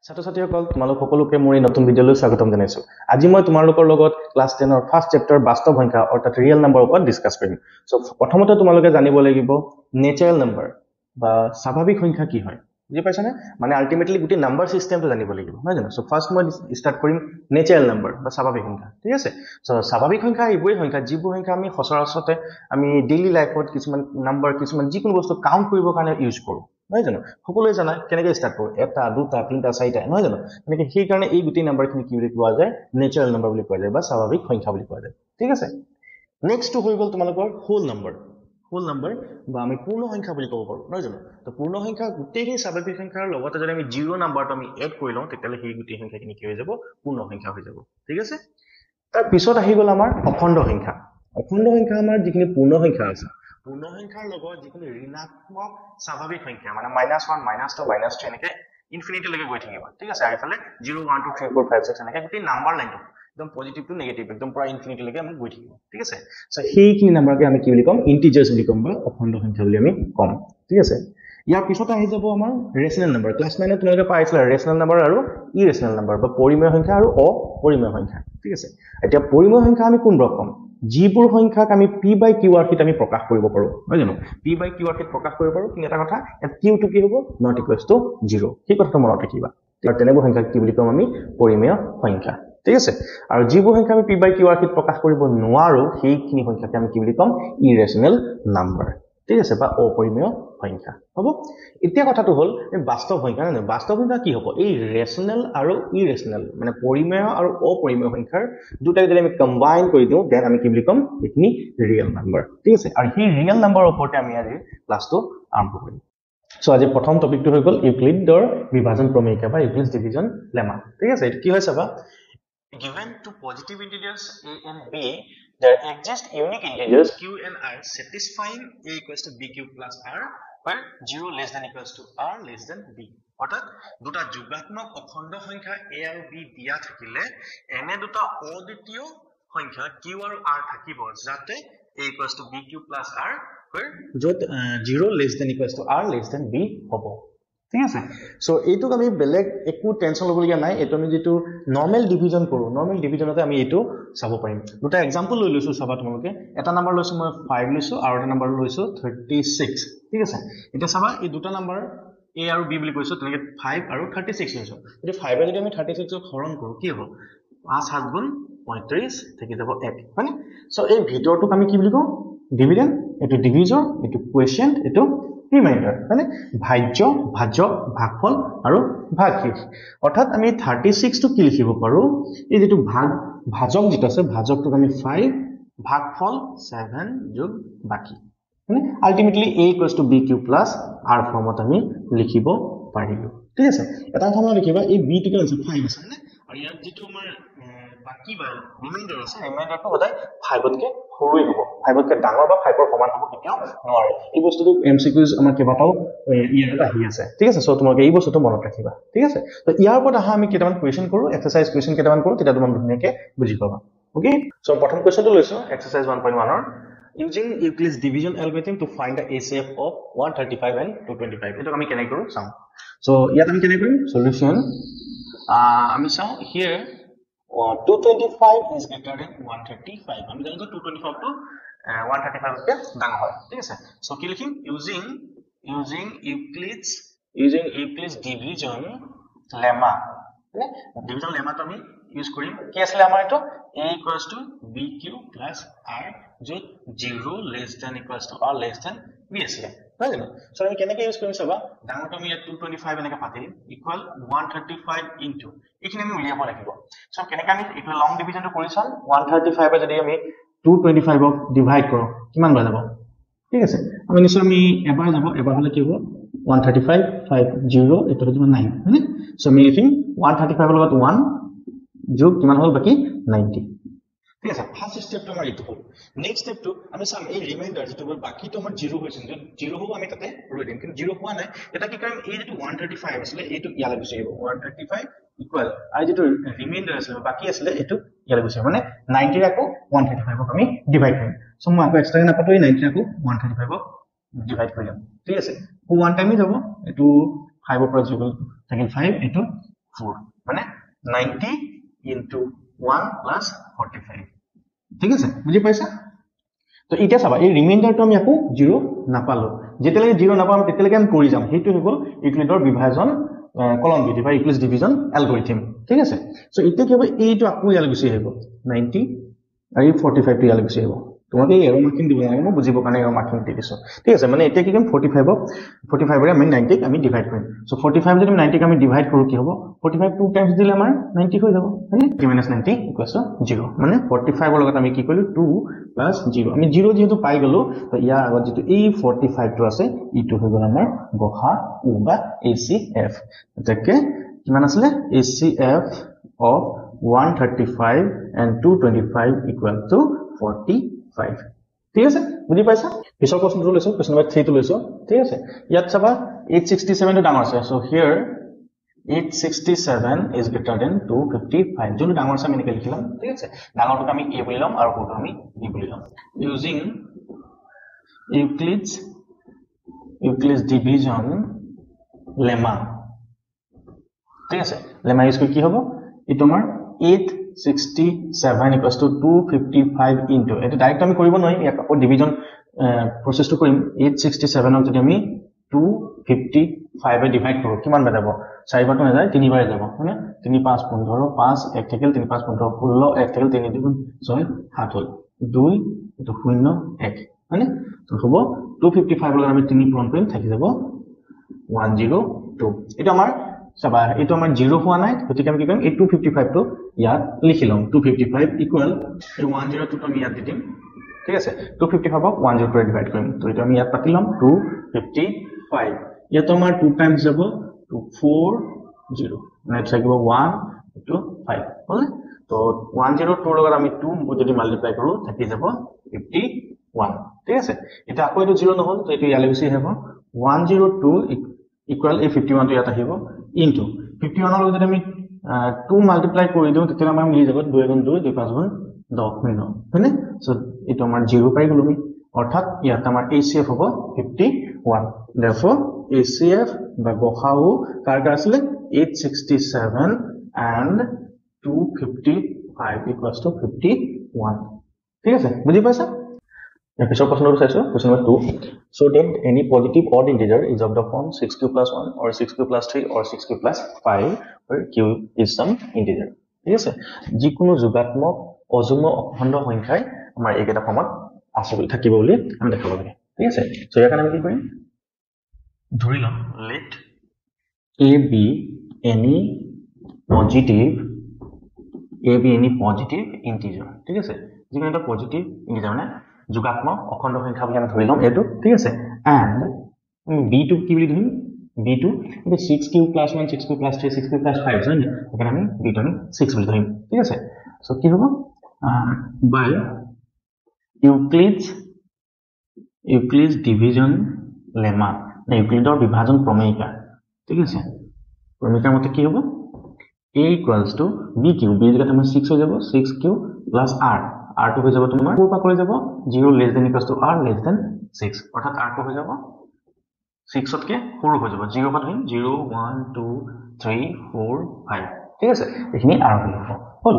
ছাত্ৰ ছাত্ৰীসকল তোমালোক সকলোকে মোৰ এই নতুন ভিডিঅ'লৈ স্বাগতম জনাইছো। আজি মই তোমালোকৰ লগত ক্লাছ 10 ৰ ফাৰ্ষ্ট চেপ্টাৰ বাস্তৱ সংখ্যা অৰ্থাৎ ৰিয়েল নাম্বাৰৰ ওপৰত ডিসকাস কৰিম। সো প্ৰথমতে তোমালোকে জানিব লাগিব নেচাৰেল নাম্বাৰ বা স্বাভাৱিক সংখ্যা কি হয়। বুজি পাইছানে? মানে আলটিমেটলি গোটেই নাম্বাৰ সিস্টেমটো জানিব লাগিব, নহয় জানো? সো ফাৰ্ষ্ট মই স্টাৰ্ট কৰিম নেচাৰেল নাম্বাৰ বা স্বাভাৱিক সংখ্যা। ঠিক আছে? সো স্বাভাৱিক সংখ্যা এইবোৰে সংখ্যা যিবোৰ সংখ্যা আমি সচৰাচৰতে আমি ডেইলি লাইফত কিছুমান নাম্বাৰ কিছুমান যিকোনো বস্তু কাউন্ট কৰিবৰ কাৰণে ইউজ কৰো। নহয় জানো? সকলোৱে জানা কেনেকৈ স্টাৰ্ট কৰো, এটা দুটা তিনিটা চাৰিটা, নহয় জানো? এনেকৈ সেই কাৰণে এই গোটেই নাম্বাৰখিনি কি বুলি কোৱা যায়? নেচাৰেল নাম্বাৰ বুলি কোৱা যায় বা স্বাভাৱিক সংখ্যা বুলি কোৱা যায়। ঠিক আছে? নেক্সটটো হৈ গ'ল তোমালোকৰ হোল নাম্বাৰ। হোল নাম্বাৰ বা আমি পূৰ্ণ সংখ্যা বুলি ক'ব পাৰো, নহয় জানো? তো পূৰ্ণ সংখ্যা গোটেইখিনি স্বাভাৱিক সংখ্যাৰ লগতে যদি আমি জিৰ' নাম্বাৰটো আমি এড কৰি লওঁ তেতিয়াহ'লে সেই গোটেই সংখ্যাখিনি কি হৈ যাব? পূৰ্ণ সংখ্যা হৈ যাব। ঠিক আছে? তাৰ পিছত আহি গ'ল আমাৰ অখণ্ড সংখ্যা। অখণ্ড সংখ্যা আমাৰ যিখিনি পূৰ্ণ সংখ্যা আছে, পূৰ্ণ সংখ্যাৰ লগত যিখিনি ঋণাত্মক স্বাভাৱিক সংখ্যা মানে -1 -2 -3 এনেকে ইনফিনিটিলৈকে গৈ থাকিব। ঠিক আছে? আৰু ইফালে 0 1 2 3 4 5 6 এনেকে গোটেই নাম্বাৰ লাইনটো একদম পজিটিভ টু নেগেটিভ একদম পুৰা ইনফিনিটিলৈকে আমি গৈ থাকিব। ঠিক আছে? সো সেইখিনি নাম্বাৰকে আমি কি বুলি ক'ম? ইন্টিজাৰ্ছ বুলি ক'ম বা অখণ্ড সংখ্যা বুলি আমি ক'ম। ঠিক আছে? ইয়াৰ পিছত আহি যাব আমাৰ ৰেচনেল নাম্বাৰ। ক্লাছ 9 ত তোমালোকে পাইছিলা ৰেচনেল নাম্বাৰ আৰু ইৰেচনেল নাম্বাৰ বা পৰিমেয় সংখ্যা আৰু অপৰিমেয় সংখ্যা। ঠিক আছে? এতিয়া পৰিমেয় সংখ্যা আমি কোনবোৰ ক'ম? যিবোৰ সংখ্যাক আমি p/q আৰ্হিত আমি প্ৰকাশ কৰিব পাৰো, নহয় জানো? p/q আৰ্হিত প্ৰকাশ কৰিব পাৰো, কিন্তু এটা কথা q টো কি হ'ব? not equals to 0। সেই কথাটো মনত ৰাখিবা। আৰু তেনেবোৰ সংখ্যাক কি বুলি ক'ম আমি? পৰিমেয় সংখ্যা। ঠিক আছে? আৰু যিবোৰ সংখ্যা আমি p/q আৰ্হিত প্ৰকাশ কৰিব নোৱাৰো সেইখিনি সংখ্যাকে আমি কি বুলি ক'ম? ইৰেচনেল নাম্বাৰ। ঠিক আছে? বা অপৰিমেয় সংখ্যা হ'ব। এতিয়া কথাটো হ'ল এই বাস্তৱ সংখ্যা, নহয়? বাস্তৱ সংখ্যা কি হ'ব? এই ৰেচনেল আৰু ইৰেচনেল মানে পৰিমেয় আৰু অপৰিমেয় সংখ্যাৰ দুটাক যদি আমি কম্বাইন কৰি দিওঁ দেন আমি কি বুলি ক'ম? এইখিনি ৰিয়েল নাম্বাৰ। ঠিক আছে? আৰু সেই ৰিয়েল নাম্বাৰৰ ওপৰতে আমি আজি ক্লাছটো আৰম্ভ কৰিম। সো আজি প্ৰথম টপিকটো হৈ গ'ল ইউক্লিডৰ বিভাজন প্ৰমেয়িকা বা ইউক্লিডছ ডিভিজন লেমা। ঠিক আছে? এইটো কি হয় চাবা। Given two positive integers a and b, there exist unique integers q and r satisfying a equals to b cube plus r where 0 less than equals to r less than b. অৰ্থাৎ দুটা যোগাত্মক অখণ্ড সংখ্যা a আৰু b দিয়া থাকিলে এনে দুটা অদ্বিতীয় সংখ্যা q আৰু r থাকিব যাতে a equals to b cube plus r where য'ত 0 less than equals to r less than b হ'ব। ঠিক আছে? সো এইটোক আমি বেলেগ একো টেনশন ল'বলগীয়া নাই। এইটো আমি যেটো নৰ্মেল ডিভিজন কৰো, নৰ্মেল ডিভিজনতে আমি এইটো চাব পাৰিম। দুটা এক্সাম্পল লৈ লৈছো চাবা তোমালোকে। এটা নাম্বাৰ লৈছো মই 5 লৈছো আৰু এটা নাম্বাৰ লৈছো 36। ঠিক আছে? এতিয়া চাবা এই দুটা নাম্বাৰ a আৰু b বুলি কৈছো, তেনেকে 5 আৰু 36 লৈছো। যদি 5 যদি আমি 36 ক হৰণ কৰো কি হ'ব? 5 7 গুণ 35 থাকি যাব 1, হয়নে? সো এই ভিতৰটোক আমি কি বুলি কওঁ? ডিভিডেণ্ড, এইটো ডিভিজৰ, এইটো কোৱেশ্যেণ্ট, এইটো ৰিমাইণ্ডাৰ, মানে ভাজ্য, ভাজক, ভাগফল আৰু ভাগশেষ। অৰ্থাৎ আমি 36 টো কি লিখিব পাৰো? এই যেটো ভাজক যেটো আছে ভাজকটোক আমি 5 ভাগফল 7 যোগ বাকি। মানে ultimately a equals to b cube plus r ফৰ্মত আমি লিখিব পাৰিলো। ঠিক আছে? এটা কথা লিখিবা এই b টো কি আছে 5 আছে, মানে আৰু ইয়াত যেটো আমাৰ বাকি বা ৰিমাইণ্ডাৰ আছে ৰিমাইণ্ডাৰটো সদায় 5 তকৈ সৰুই হ'ব। 5 তকৈ ডাঙৰ বা 5 ৰ সমান হ'ব কেতিয়াও নোৱাৰে। এই বস্তুটো এমসিকিউজ আমাৰ কেইবাটাও ইয়াত আহি আছে। ঠিক আছে? সো তোমালোকে এই বস্তুটো মনত ৰাখিবা। ঠিক আছে? তো ইয়াৰ ওপৰত আহা আমি কেইটামান কোৱেশ্চন কৰো, এক্সাৰসাইজ কোৱেশ্চন কেইটামান কৰো, তেতিয়া তোমাক ধুনীয়াকৈ বুজি পাবা। ওকে? সো প্ৰথম কোৱেশ্চনটো লৈছো এক্সাৰসাইজ 1.1 ৰ using Euclid's division algorithm to find the HCF of 135 and 225. এটো আমি কেনে কৰো চাও। সো ইয়াত আমি কেনে কৰিম? সলিউশন আমি চাও here 225 is greater than 135. আমি জানো 225 টো 135 তকৈ ডাঙৰ হয়। ঠিক আছে? সো কি লিখিম? using Euclid's division lemma, মানে ডিভিজন লেমাটো আমি ইউজ কৰিম। কি আছিল আমাৰ এটো? a equals to b cube plus r য'ত 0 less than equals to r less than b আছিলে, নহয় জানো? সো আমি কেনেকৈ ইউজ কৰিম চাবা। ডাঙৰটো আমি ইয়াত 225 এনেকৈ পাতিম ইকুৱেল 135 ইনটু এইখিনি আমি উলিয়াব লাগিব। সো কেনেকৈ আমি এইটো লং ডিভিজনটো কৰি চাম। 135 যদি আমি 225 ক ডিভাইড কৰো কিমান বাৰ যাব? ঠিক আছে? আমি নিশ্চয় আমি এবাৰ যাব, এবাৰ হলে কি হ'ব? 135 5 0 এটা হলো 9, হয়নে? সো আমি লিখিম 135 লগত 1 যোগ কিমান হ'ল বাকি 90। ঠিক আছে? ফার্স্ট স্টেপটো আমাৰ এইটো হ'ল। নেক্সট স্টেপটো আমি চাম এই ৰিমাইণ্ডাৰ যেটো বাকিটো আমাৰ 0 হৈছে, যদি 0 হ'ব আমি তাতে ৰৈ দিম, কিন্তু 0 হোৱা নাই। এটা কি কৰিম? এই যেটো 135 আছিল এইটো ইয়ালৈ গুচি আহিব। 135 ইকুৱেল আৰু যেটো ৰিমাইণ্ডাৰ আছিল বাকি আছিল এইটো ইয়ালৈ গুচি আহিব, মানে 90 আকৌ 135 ক আমি ডিভাইড কৰিম। সো মই আকৌ এক্সট্ৰা নাপাতো, এই 90 আকৌ 135 ক ডিভাইড কৰিম। ঠিক আছে? 1 টাইমে যাব, এইটো 5 ৰ পৰা যোগ থাকিল 5, এইটো 4 মানে 90 into 1 plus 45 ঠিক আছে বুজি পাইছা তো এতিয়া চাবা এই ৰিমাইন্ডাৰটো আমি আকৌ 0 নাপালো যেতিয়ালৈকে 0 নাপাম তেতিয়ালৈকে আমি কৰি যাম সেইটো হৈ গ'ল ইউক্লিডৰ বিভাজন কলম বিধি বা ইউক্লিডছ ডিভিজন এলগৰিথম ঠিক আছে সো এতিয়া কি হ'ব এইটো আকৌ ইয়ালৈ গুচি আহিব 90 আৰু 45 টো ইয়ালৈ গুচি আহিব তোমাক এই এৰো মাৰ্কিং দিব লাগে মই বুজিব কাৰণে এৰো মাৰ্কিং দি দিছো ঠিক আছে মানে এতিয়া কি কৰিম 45 ৰে আমি 90 ক আমি ডিভাইড কৰিম সো 45 যদি 90 ক আমি ডিভাইড কৰো কি হ'ব 45 2 টাইমছ দিলে আমাৰ 90 হৈ যাব মানে 90 0 মানে 45 ৰ লগত আমি কি কৰিলো 2 0 আমি 0 যেহেতু পাই গলো তো ইয়াৰ আগত যেটো এই 45 টো আছে ইটো হৈ গল আমাৰ গহা উ বা ACF এটাকে কিমান আসলে ACF of 135 and 225 equal to 45 ঠিক আছে বুজি পাইছা পিছৰ প্ৰশ্নটো লৈছো প্ৰশ্ন নম্বৰ 3 টো লৈছো ঠিক আছে ইয়াত চাবা 867 টো ডাঙৰ আছে so here 867 is greater than 255 যোনটো ডাঙৰ আছে আমি এনেকৈ লিখিলাম ঠিক আছে ডাঙৰটো আমি a বুলি লম আৰু সৰুটো আমি b বুলি লম using Euclid's division lemma ঠিক আছে lemma ইউজ কৰি কি হ'ব ই তোমাৰ 867 equals to 255 into এটা ডাইৰেক্ট আমি কৰিব নোৱাৰিম ইয়াক আকৌ ডিভিজন প্ৰসেসটো কৰিম 867 ক যদি আমি 255 এ ডিভাইড কৰো কিমান বাৰ যাব 4 বাৰটো নাযায় 3 বাৰ যাব মানে 3 5 15 5 1 থাকিল 3 5 15 16 1 থাকিল 3 2 6 7 হল 2 এটো 0 1 মানে তো হ'ব 255 লগত আমি 3 পূৰণ কৰিম থাকি যাব 102 এটা আমাৰ চাবা এটো আমাৰ 0 হোৱা নাই গতিকে আমি কি কৰিম এই 255 টো ইয়াত লিখি লম 255 ইকুৱেল এই 102 টো আমি ইয়াত দিম ঠিক আছে 255 ক 102 ৰে ডিভাইড কৰিম তো এটা আমি ইয়াত পাতি লম 255 ইয়াত আমাৰ 2 টাইমছ যাব 240 মানে থাকিব 1 to 5 হল তো 102 লগত আমি 2 যদি মাল্টিপ্লাই কৰো থাকি যাব 51 ঠিক আছে এটা আকৌ এটো 0 নহল তো এটো ইয়ালৈ গুচি আহিব 102 ইকুৱেল এই 51 টো ইয়াত আহিব into 51 ৰ লগত যদি আমি 2 মাল্টিপ্লাই কৰি দিও তেতিয়া আমাৰ মিলি যাব 2 গুণ 2 2 5 গুণ 10 হয় না সো এটো আমাৰ 0 পাই গলো আমি অৰ্থাৎ ইয়াত আমাৰ ACF হ'ব 51 therefore ACF বা গসাউ কাৰ কাৰ আছিল 867 and 255 equals to 51 ঠিক আছে বুজি পাইছা Episode question number 2. Question number 2. So that any positive odd integer is of the form 6q plus 1 or 6q plus 3 or 6q plus 5 where q is some integer. Yes, যিকোনো যোগাত্মক অযুগ্ম অখণ্ড সংখ্যাই আমাৰ এইকেইটা ফৰ্মত আছে বুলি থাকিব বুলি আমি দেখাব লাগে ঠিক আছে সো ইয়াৰ কাৰণে আমি কি কৰিম ধৰি লম let a be any positive integer ঠিক আছে যিকোনো এটা পজিটিভ ইন্টিজাৰ মানে যোগাত্মক অখণ্ড সংখ্যা বুলি আমি ধৰি লম এটো ঠিক আছে and b2 কি বুলি ধৰিম b2 এটা 6q plus 1 6q plus 3 6q plus 5 হয় না এখানে আমি b2 আমি 6 বুলি ধৰিম ঠিক আছে সো কি হ'ব by Euclid's division lemma না ইউক্লিডৰ বিভাজন প্ৰমেয়িকা ঠিক আছে প্ৰমেয়িকাৰ মতে কি হ'ব a equals to bq b যেটা আমাৰ 6 হৈ যাব 6q plus r r to হৈ যাব তোমাৰ 4 পা কৰি যাব 0 less than equals to r less than 6 অৰ্থাৎ r to হৈ যাব 6 তকে সৰু হৈ যাব 0 পা ধৰিম 0 1 2 3 4 5 ঠিক আছে এখিনি r ভ্যালু হল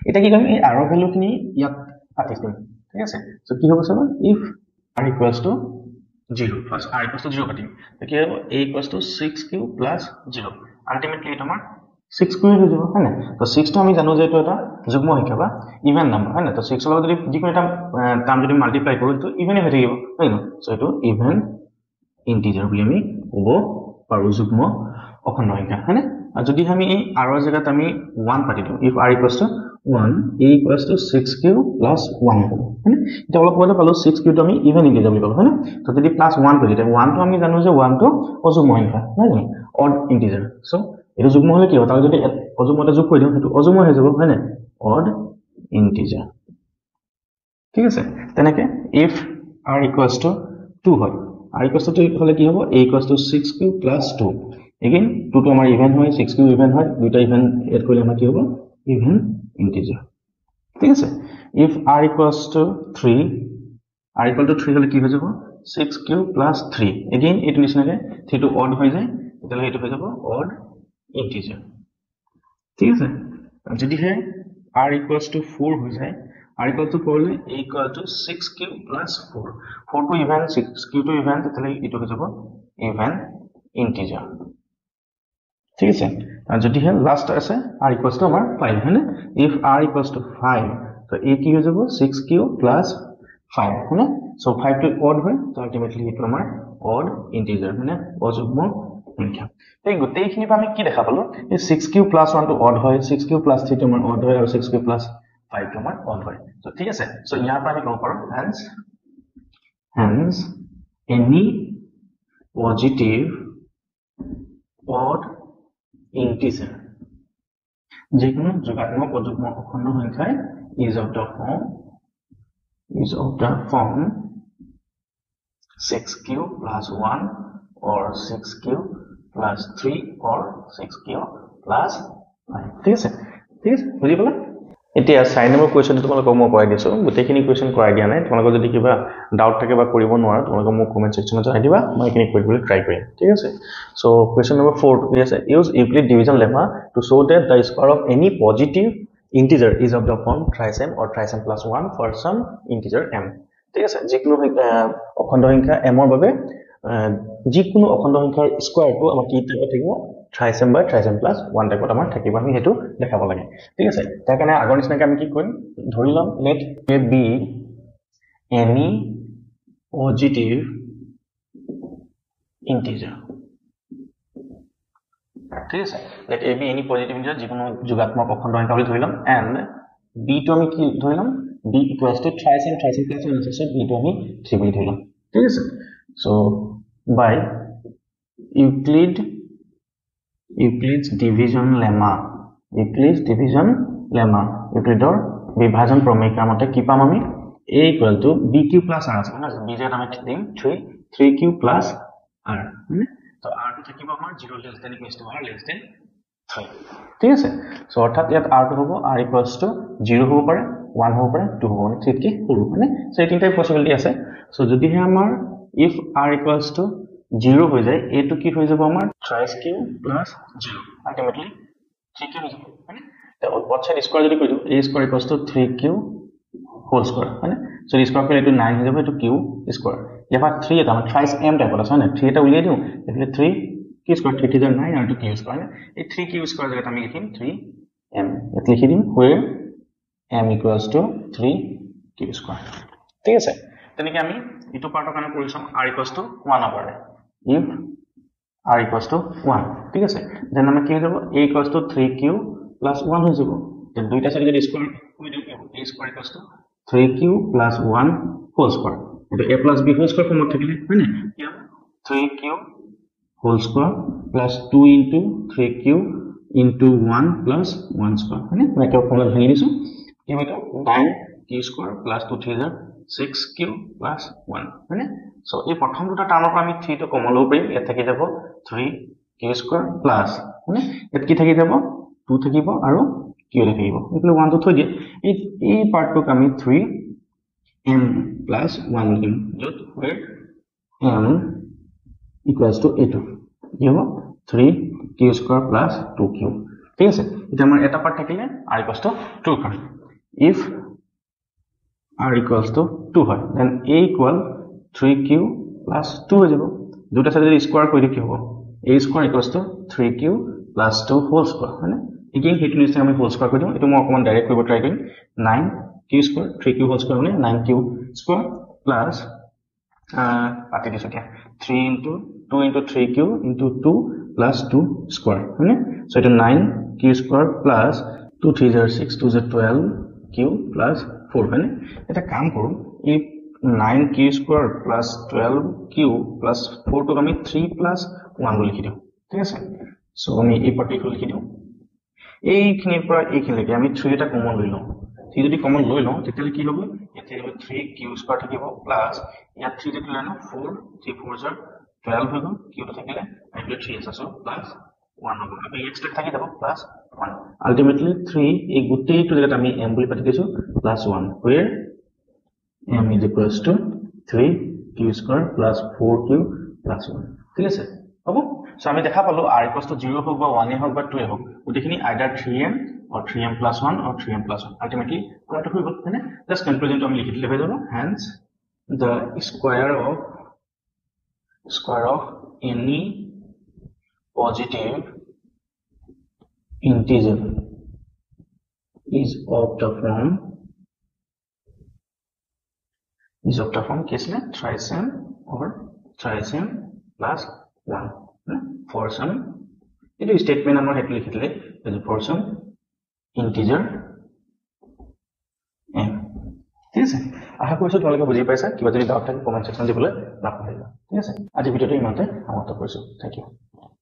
এটা কি কৰিম এই r ভ্যালু খিনি ইয়াত পাতি দিম ঠিক আছে সো কি হ'ব চাবা if r equals to 0 first r equals to 0 পাতিম কি হ'ব a equals to 6q plus 0 ultimately এটা আমাৰ 6 স্কয়ার হৈ যাব হয় না তো 6 টো আমি জানো যে এটো এটা যুগ্ম সংখ্যা বা ইভেন নাম্বার হয় না তো 6 লগত যদি যিকোনো এটা টার্ম যদি মাল্টিপ্লাই কৰো তো ইভেনে হৈ থাকিব হয় না সো এটো ইভেন ইন্টিজাৰ বুলি আমি ক'ব পাৰো যুগ্ম অখণ্ড সংখ্যা হয় না আৰু যদি আমি এই r ৰ জায়গাত আমি 1 পাতি দিও if r equals to 1 a equals to 6q plus 1 হ'ব হয় না এটা অলপ পরে পালো 6q টো আমি ইভেন ইন্টিজাৰ বুলি ক'লো হয় না তো যদি প্লাস 1 কৰি দিও 1 টো আমি জানো যে 1 টো অযুগ্ম সংখ্যা হয় না অড ইন্টিজাৰ সো এটো যুগ্ম হলে কি হয় তাৰ যদি অযুগ্মটা যোগ কৰি দিও হেতু অযুগ্ম হৈ যাব হয় না অড ইন্টিজাৰ ঠিক আছে তেনেকে if r equals to 2 হয় r equals to 2 হলে কি হ'ব a equals to 6q plus 2 again 2 টো আমাৰ ইভেন হয় 6q ইভেন হয় দুটা ইভেন এড কৰিলে আমাৰ কি হ'ব ইভেন ইন্টিজাৰ ঠিক আছে if r equals to 3 r equal to 3 হলে কি হৈ যাব 6q plus 3 again এটো নিচিনাকে 3 টো অড হৈ যায় তেতিয়ালে এটো হৈ যাব অড integer ঠিক আছে যদি হে r equals to 4 হৈ যায় r equals to 4 হলে a equal to 6q plus 4 4 to even 6q to even তাহলে এটো হৈ যাব even integer ঠিক আছে যদি হে লাস্ট আছে r equals to আমাৰ 5 হয়নে if r equals to 5 তো a কি হৈ যাব 6q plus 5 হয়নে so 5 to odd হয় তো ultimately এটো আমাৰ odd integer মানে অযুগ্ম সংখ্যা এই গোটেইখিনি আমি কি দেখা পালো এই 6q plus 1 to odd হয় 6q plus 3 to আমাৰ odd হয় আৰু 6q plus 5 to আমাৰ odd হয় so ঠিক আছে so ইয়াৰ পৰা আমি ক'ব পাৰো hence any positive odd integer যেকোনো যোগাত্মক অযুগ্ম অখণ্ড সংখ্যাই is of the form 6q plus 1 or 6q plus 3 or 6q plus 5 ঠিক আছে বুজি পালা এতিয়া 4 নম্বৰ কোৱেশ্চনটো তোমালোকক মই কৰাই দিছো গোটেইখিনি কোৱেশ্চন কৰাই দিয়া নাই তোমালোকৰ যদি কিবা ডাউট থাকে বা কৰিব নোৱাৰা তোমালোকে মোক কমেন্ট সেকশনত জনাই দিবা মই এখিনি কৰিবলৈ ট্ৰাই কৰিম ঠিক আছে সো কোৱেশ্চন নম্বৰ 4 ঠিক আছে use Euclid division lemma to show that the square of any positive integer is of the form trisome or trisome plus 1 for some integer m ঠিক আছে যিকোনো অখণ্ড সংখ্যা m ৰ বাবে যিকোনো অখণ্ড সংখ্যাৰ স্কয়াৰটো আমাৰ কি টাইপত থাকিব trisome by trisome plus 1 টাইপত আমাৰ থাকিব আমি হেতু দেখাব লাগে ঠিক আছে তাৰ কাৰণে আগৰ নিচিনাকৈ আমি কি কৰিম ধৰি লম let a be any positive integer ঠিক আছে let a be any positive integer যিকোনো যোগাত্মক অখণ্ড সংখ্যা বুলি ধৰি লম and b টো আমি কি ধৰি লম b equals to trisome plus 1 আছে b টো আমি 3 বুলি ধৰি লম ঠিক আছে so by Euclid's division lemma Euclidৰ বিভাজন প্ৰমেয়ৰ মতে কি পাম আমি a equal to bq plus r আছে না b যে আমি দিম 3q plus r তো r টো থাকিব আমাৰ 0 less than equals to r less than 3 ঠিক আছে সো অৰ্থাৎ ইয়াত r টো হ'ব r equals to 0 হ'ব পাৰে 1 হ'ব পাৰে 2 হ'ব মানে 3 কে সৰু মানে সো এই তিনটা পসিবিলিটি আছে সো যদি হে আমাৰ if r equals to 0 হৈ যায় a টো কি হৈ যাব আমাৰ thrice q plus 0 ultimately 3q হৈ যাব মানে তো both side square যদি কৰি দিও a square equals to 3q whole square মানে সো স্কয়ার কৰিলে এটো 9 হৈ যাব এটো q square ইয়াৰ পৰা 3 এটা মানে thrice m টাইপত আছে না 3 এটা উলিয়াই দিও એટલે 3 q square 3 to the 9 আৰু 2q square এই 3q square জেগাত আমি লিখিম 3m এত লিখি দিম where m equals to 3q square ঠিক আছে তেনেকে আমি ইটো পাৰ্টৰ কাৰণে কৰিছম r equals to 1 হ'ব if r equals to 1 ঠিক আছে দেন আমি কি হৈ যাব a equals to 3q plus 1 হৈ যাব দেন দুইটা সাইড যদি স্কয়াৰ কৰি দিও a square equals to 3q plus 1 whole square এটা a plus b whole square ফৰ্মত থাকিলে হয়নে কি হ'ব 3q whole square plus 2 into 3q into 1 plus 1 square হয়নে মই এটা ফৰ্মুলা ভাঙি দিছো কি হ'ব 9q square plus 2 3 6q plus 1 হয়নে সো এই প্ৰথম দুটা টাৰ্মৰ পৰা আমি 3 টো কমন লব পাৰিম ইয়াত থাকি যাব 3q square plus হয়নে ইয়াত কি থাকি যাব 2 থাকিব আৰু q থাকিব এফালে 1 টো থৈ দিয়ে এই পাৰ্টটোক আমি 3m plus 1 লিখিম যত where m equals to a2 কি হ'ব 3q square plus 2q ঠিক আছে এটা আমাৰ এটা পাৰ্ট থাকিলে r equals to 2 হয় if r equals to 2 হয় then a equal 3q plus 2 হৈ যাব দুটা সাইড যদি স্কয়াৰ কৰি দিও কি হ'ব a square equals to 3q plus 2 whole square হয়নে এগেইন হেতু নিশ্চয় আমি হোল স্কয়াৰ কৰি দিম এটো মই অকমান ডাইৰেক্ট কৰিব ট্ৰাই কৰিম 9q square 3q whole square মানে 9q square plus পাতি দিছো কি 3 into 2 into 3q into 2 plus 2 square হয়নে সো এটা 9q square plus 2 3 6 2 12q plus 4 হয়নে এটা কাম কৰো এই 9q square plus 12q plus 4 টো আমি 3 plus 1 বুলি লিখি দিও ঠিক আছে সো আমি এই পাৰ্টিকুলাৰ লিখি দিও এইখিনিৰ পৰা এইখিনিলৈকে আমি 3 এটা কমন লৈ লওঁ 3 যদি কমন লৈ লওঁ তেতিয়া কি হ'ব ইয়াতে হ'ব 3q square থাকিব প্লাস ইয়াত 3 থাকিলে না 4 3 4 jar 12 হৈ গ'ল q টো থাকিলে আৰু 3 আছে সো প্লাস 1 হ'ব আৰু এক্সট্ৰা থাকি যাব প্লাস 1 আলটিমেটলি 3 এই গোটেইটো যেটা আমি m বুলি পাতি দিছো plus 1 where m is equals to 3q square plus 4q plus 1 ঠিক আছে হ'ব সো আমি দেখা পালো r equals to 0 হোক বা 1 হোক বা 2 হোক গোটেইখিনি either 3m or 3m plus 1 or 3m plus 1 ultimately আমাৰটো হৈ গ'ল হয়নে জাস্ট কনক্লুজনটো আমি লিখি দিলে হৈ যাব hence the square of any positive integer is of the form किसने trisam or trisam plus 1 for some itu statement amar hetu likhile for some integer m ঠিক আছে আশা কৰিছো তোমালোকে বুজি পাইছা কিবা যদি ডাউট থাকে কমেন্ট সেকশন দিবলৈ নাপাহৰিবা ঠিক আছে আজি ভিডিওটো ইমানতে সমাপ্ত কৰিছো থ্যাংক ইউ